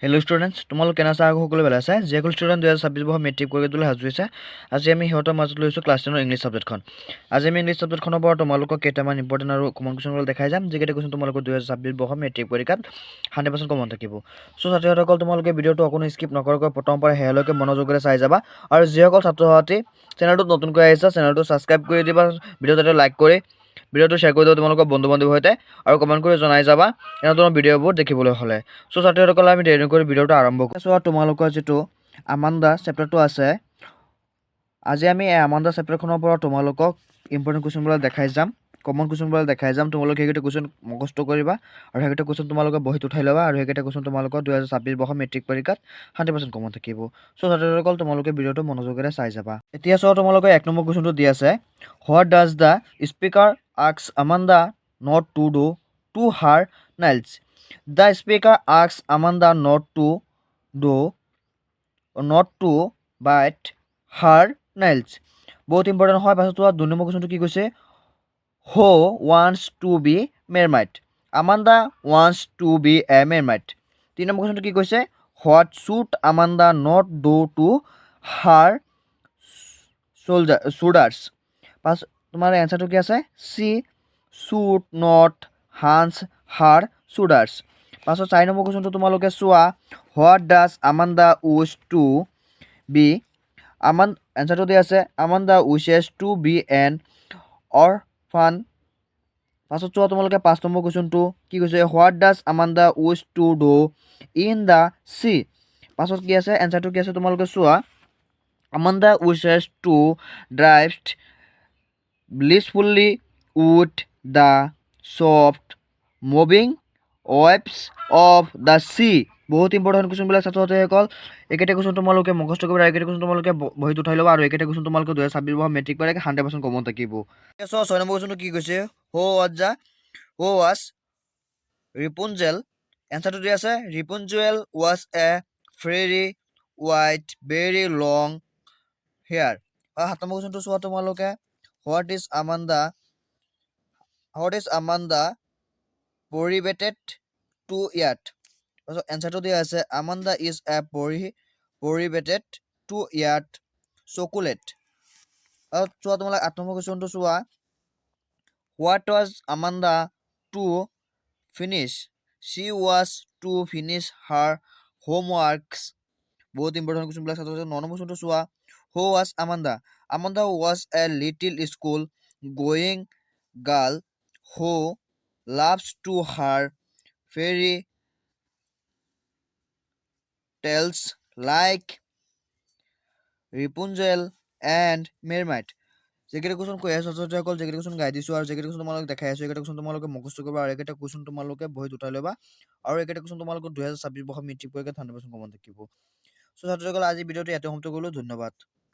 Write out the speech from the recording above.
Hello' students, তোমালোক কেনে আছা? সকলো ভালে আছে? যিসকল ষ্টুডেণ্ট 2026 বৰ্ষৰ মেট্ৰিক পৰীক্ষা দিবলৈ সাজু হৈছে, আজি আমি সিহঁতৰ মাজত লৈছোঁ ক্লাছ 10ৰ ইংলিছ ছাবজেক্টখন। আজি আমি ইংলিছ ছাবজেক্টখনৰ পৰা তোমালোকক কেইটামান ইম্পৰ্টেণ্ট আৰু কমন কুৱেশ্যনবোৰ দেখাই যাম, যিকেইটা কুৱেশ্যন তোমালোকৰ 2026 বৰ্ষৰ মেট্ৰিক পৰীক্ষাত 100% কমন থাকিব। চ' ছাত্ৰীসকল, তোমালোকে ভিডিঅ'টো অকণো স্কিপ নকৰাকৈ প্ৰথমৰ পৰা শেষলৈকে মনোযোগেৰে চাই যাবা। আৰু যিসকল ছাত্ৰ ছাত্ৰী চেনেলটোত নতুনকৈ আহিছে, চেনেলটো ছাবস্ক্ৰাইব কৰি দিবা, ভিডিঅ'টো লাইক কৰি ভিডিঅ'টো শ্বেয়াৰ কৰি দিবা তোমালোকৰ বন্ধু বান্ধৱীৰ সৈতে, আৰু কমেণ্ট কৰি জনাই যাবা এনেধৰণৰ ভিডিঅ'বোৰ দেখিবলৈ হ'লে। চ' ছাত্ৰীসকলে আমি দেৰি নকৰি ভিডিঅ'টো আৰম্ভ কৰিছোঁ। আৰু তোমালোকৰ যিটো আমাণ্ডা চেপ্টাৰটো আছে, আজি আমি এই আমাণ্ডা চেপ্টাৰখনৰ পৰা তোমালোকক ইম্পৰ্টেণ্ট কুৱেশ্যনবিলাক দেখাই যাম, কমন কুৱেশ্যনবিলাক দেখাই যাম। তোমালোকে সেইকেইটা কুৱেশ্যন মুখস্থ কৰিবা, আৰু সেইকেইটা কুৱেশ্যন তোমালোকে বহীত উঠাই ল'বা, আৰু সেইকেইটা কুৱেশ্যন তোমালোকৰ 2026 বৰ্ষৰ মেট্ৰিক পৰীক্ষাত 100% কমন থাকিব। চ' ছাত্ৰীসকল, তোমালোকে ভিডিঅ'টো মনোযোগেৰে চাই যাবা। এতিয়া চোৱা, তোমালোকে 1 নম্বৰ কুৱেশ্যনটো দি আছে, what does the speaker ask Amanda not to do to her nails? The speaker asks Amanda not to bite her nails. বহুত ইম্পৰ্টেণ্ট হয়। পাছত 2 নম্বৰ কুৱেশ্যনটো কি কৈছে? Who wants to be mermaid? Amanda wants to be a mermaid. 3 number কুৱেশ্যনটো কি কৈছে? What should Amanda not do to her shoulders? পাছ তোমাৰ এনচাৰটো কি আছে? She should not hunch her shoulders. পাছত 4 নম্বৰ কুৱেশ্যনটো তোমালোকে চোৱা, what does Amanda wish to be? এনচাৰটো দিয়া আছে, Amanda wishes to be an orphan. পাছত চোৱা, তোমালোকে 5 নম্বৰ কুৱেশ্যনটো কি কৈছে? What does Amanda wish to do in the sea? পাছত কি আছে? এনচাৰটো কি আছে তোমালোকে চোৱা, Amanda wishes to drive blissfully with the soft moving waves of the sea. বহুত ইম্পৰ্টেণ্ট কুৱেশ্যনবিলাক ছাত্ৰ ছাত্ৰীসকল, এইকেইটা কুৱেশ্যন তোমালোকে মুখস্থ কৰিবা, এইকেইটা কুৱেশ্যন তোমালোকে বহীত উঠাই ল'বা, আৰু এইকেইটা কুৱেশ্যন তোমালোকে 2026 বৰ্ষৰ মেট্ৰিক পৰীক্ষাত 100% কমন থাকিব। 6 নম্বৰ কুৱেশ্যনটো কি কৈছে? Who was ৰিপুঞ্জেল? এনচাৰটো দিয়া আছে, Rapunzel was a fairy with very long hair. 7 নম্বৰ কুৱেশ্যনটো চোৱা তোমালোকে, what is Amanda prohibited to eat? এনচাৰটো দিয়া আছে, Amanda is a prohibited to eat chocolate. আৰু চোৱা তোমালোকে 8 নম্বৰ কুৱেশ্যনটো চোৱা, what was Amanda to finish? She was to finish her homeworks. বহুত ইম্পৰ্টেণ্ট কুৱেশ্যনবিলাক ছাত্ৰ ছাত্ৰী। 9 নম্বৰ কুৱেশ্যনটো চোৱা, who was Amanda? Amanda was a little school going girl who loves to her fairy tales like Rapunzel and mermaid. যেকেইটা question কৈ আছোঁ ছাত্ৰ ছাত্ৰীসকল, যেকেইটা কুৱেশ্যন গাই দিছোঁ, আৰু যেকেইটা কুৱেশ্যন তোমালোকে দেখাই আছোঁ, এইকেইটা কুৱেশ্যন তোমালোকে মুখস্থ কৰিবা, আৰু এইকেইটা কুৱেশ্যন তোমালোকে বহীত উঠাই ল'বা, আৰু এইকেইটা কুৱেশ্যন তোমালোকৰ 2026 বৰ্ষৰ মেট্ৰিক পৰীক্ষাত 100% কমন থাকিব। চ' ছাত্ৰীসকল, আজি ভিডিঅ'টো ইয়াতে সমাপ্ত কৰিলোঁ। ধন্যবাদ।